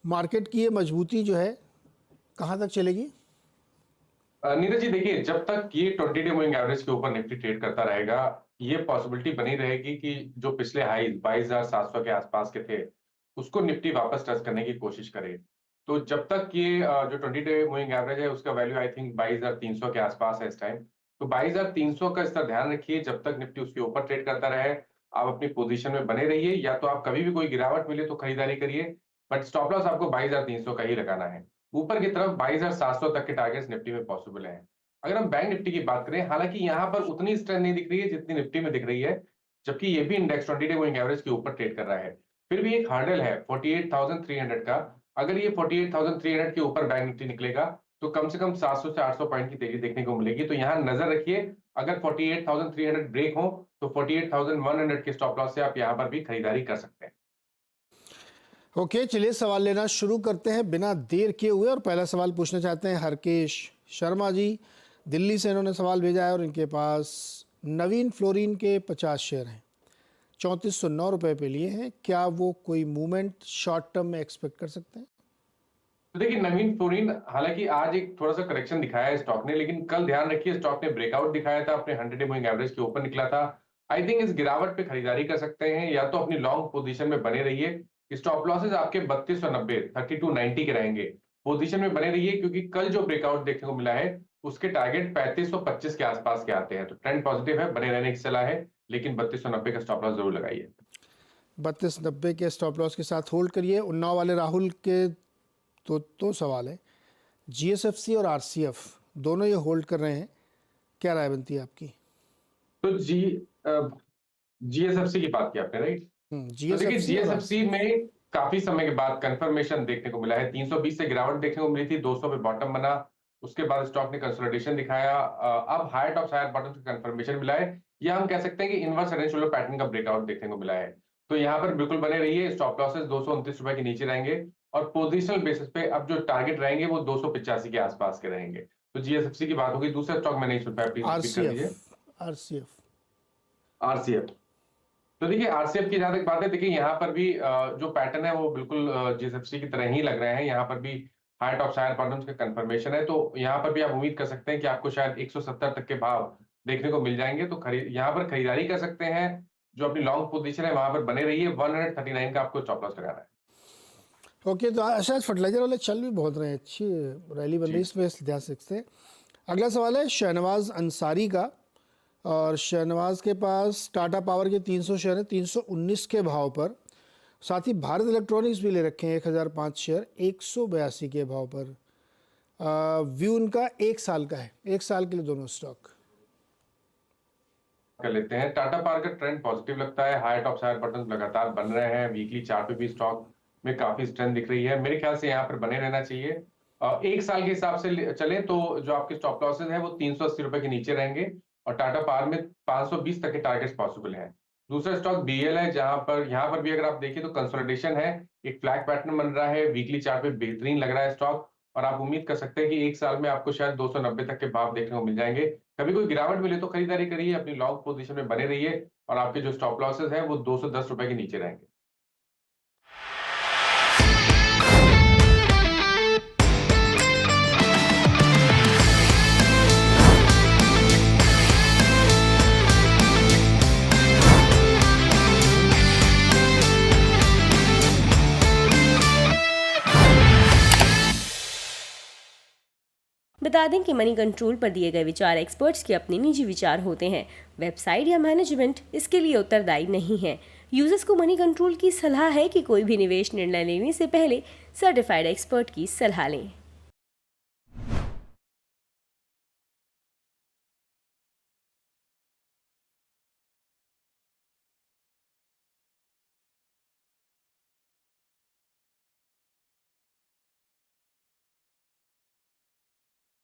Market की ये मजबूती जो है कहाँ तक चलेगी? नीरज जी देखिए, जब तक ये 20 डे मूविंग एवरेज के ऊपर निफ्टी ट्रेड करता रहेगा, ये पॉसिबिलिटी बनी रहेगी कि जो पिछले हाई 22,700 के आसपास के थे, उसको निफ्टी वापस टच करने की कोशिश करे। तो जब तक ये जो 20 डे मूविंग एवरेज है, उसका वैल्यू आई थिंक 22,300 के आसपास है इस टाइम। तो 22,300 का स्तर ध्यान रखिए, जब तक निफ्टी उसके ऊपर ट्रेड करता रहे, आप अपनी पोजीशन में बने रहिए। या तो आप कभी भी कोई गिरावट मिले तो खरीदारी करिए, बट स्टॉप लॉस आपको 22,300 का ही लगाना है। ऊपर की तरफ 22,700 तक के टारगेट्स निफ्टी में पॉसिबल हैं। अगर हम बैंक निफ्टी की बात करें, हालांकि यहाँ पर उतनी स्ट्रेंथ नहीं दिख रही है जितनी निफ्टी में दिख रही है, जबकि ये भी इंडेक्स 20 डे मूविंग एवरेज के ऊपर ट्रेड कर रहा है। फिर भी एक हर्डल है 48,300 का। अगर ये 48,300 के ऊपर बैंक निफ्टी निकलेगा, तो कम से कम 700 से 800 पॉइंट की तेजी देखने को मिलेगी। तो यहाँ नजर रखिए, अगर 48,300 ब्रेक हो, तो 48,100 के स्टॉप लॉस से आप यहाँ पर भी खरीदारी कर सकते हैं। ओके, चलिए सवाल लेना शुरू करते हैं बिना देर किए हुए। और पहला सवाल पूछना चाहते हैं हरकेश शर्मा जी, दिल्ली से इन्होंने सवाल भेजा है और इनके पास नवीन फ्लोरिन के 50 शेयर हैं, 3409 रुपये पे लिए हैं। क्या वो कोई मूवमेंट शॉर्ट टर्म में एक्सपेक्ट कर सकते हैं? तो देखिए, नवीन फ्लोरिन हालांकि आज एक थोड़ा सा करेक्शन दिखाया है स्टॉक ने, लेकिन कल ध्यान रखिए स्टॉक ने ब्रेकआउट दिखाया था, अपने 100 डे मूविंग एवरेज के ऊपर निकला था। आई थिंक इस गिरावट पे खरीदारी कर सकते हैं, या तो अपनी लॉन्ग पोजीशन में बने रहिए। स्टॉप लॉसेस आपके 3290 3290 के रहेंगे। पोजीशन में बने रहिए, क्योंकि कल जो ब्रेकआउट देखने को मिला है, उसके टारगेट 3525 के आसपास के आते हैं। तो ट्रेंड पॉजिटिव है, बने रहने की सलाह है, लेकिन 3290 का स्टॉप लॉस जरूर लगाइए। 3290 के स्टॉप लॉस के साथ होल्ड करिए। उन्नाव वाले राहुल के तो सवाल है, जीएसएफसी और आरसीएफ दोनों ये होल्ड कर रहे हैं, क्या राय बनती है आपकी? तो जीएसएफसी की बात की आपने, राइट? तो देखिए, जीएसएफसी और जीएसएफसी आरसीएफ। में काफी समय के बाद कंफर्मेशन देखने को मिला है। 320 से गिरावट देखने को मिली थी, 200 पे बॉटम बना, उसके बाद स्टॉक ने कंसोलिडेशन दिखाया। अब हायर टॉप हायर बॉटम से कंफर्मेशन मिला है, या हम कह सकते हैं कि इनवर्स रेंज पैटर्न का ब्रेकआउट देखने को मिला है। तो यहाँ पर बिल्कुल बने रहिए। स्टॉप लॉसेस 229 रुपए के नीचे रहेंगे, और पोजिशनल बेसिस पे अब जो टारगेट रहेंगे वो 285 के आसपास के रहेंगे। तो जीएसएफसी की बात होगी। दूसरा स्टॉक मैं नहीं सुन पाया, प्लीज रिपीट कर आरसीएफ दीजिए। RCF RCF. तो देखिए, आरसीएफ की जहां तक बात है, देखिए यहाँ पर भी जो पैटर्न है वो बिल्कुल जीएसएफसी की तरह ही लग रहे हैं। यहाँ पर भी हायर टॉप हायर बॉटम्स का कंफर्मेशन है। तो यहाँ पर भी आप उम्मीद कर सकते हैं कि आपको शायद 170 तक के भाव देखने को मिल जाएंगे। तो यहाँ पर खरीदारी कर सकते हैं। जो अपनी लॉन्ग पोजीशन है वहां पर बने रहिए। 139 का आपको स्टॉप लॉस लगाना है। ओके, तो शायद फर्टिलाइजर वाले चल भी बहुत रहे हैं, अच्छी रैली बन रही है, इसमें इतिहास सीखते हैं। अगला सवाल है शहनवाज अंसारी का, और शहनवाज के पास टाटा पावर के 300 शेयर हैं 319 के भाव पर। साथ ही भारत इलेक्ट्रॉनिक्स भी ले रखे हैं 1005 शेयर 182 के भाव पर। व्यू उनका 1 साल का है, 1 साल के लिए दोनों स्टॉक कर लेते हैं। टाटा पावर का ट्रेंड पॉजिटिव लगता है। हायर टॉप हायर बटन लगातार बन रहे हैं। वीकली चार्ट पे भी स्टॉक में काफी स्ट्रेंथ दिख रही है। मेरे ख्याल से यहाँ पर बने रहना चाहिए। 1 साल के हिसाब से चले तो जो आपके स्टॉप लॉसेज है वो 380 रुपए के नीचे रहेंगे, और टाटा पावर में 520 तक के टारगेट्स पॉसिबल हैं। दूसरा स्टॉक बीएल है, जहां पर यहाँ पर भी अगर आप देखिए तो कंसोलिडेशन है, एक फ्लैग पैटर्न बन रहा है। वीकली चार्ट पे बेहतरीन लग रहा है स्टॉक, और आप उम्मीद कर सकते हैं कि 1 साल में आपको शायद 290 तक के भाव देखने को मिल जाएंगे। कभी कोई गिरावट मिले तो खरीदारी करिए, अपनी लॉन्ग पोजीशन में बने रहिए, और आपके जो स्टॉप लॉसेस हैं वो 210 रुपए के नीचे रहेंगे। बता दें कि मनी कंट्रोल पर दिए गए विचार एक्सपर्ट्स के अपने निजी विचार होते हैं। वेबसाइट या मैनेजमेंट इसके लिए उत्तरदायी नहीं है। यूजर्स को मनी कंट्रोल की सलाह है कि कोई भी निवेश निर्णय लेने से पहले सर्टिफाइड एक्सपर्ट की सलाह लें।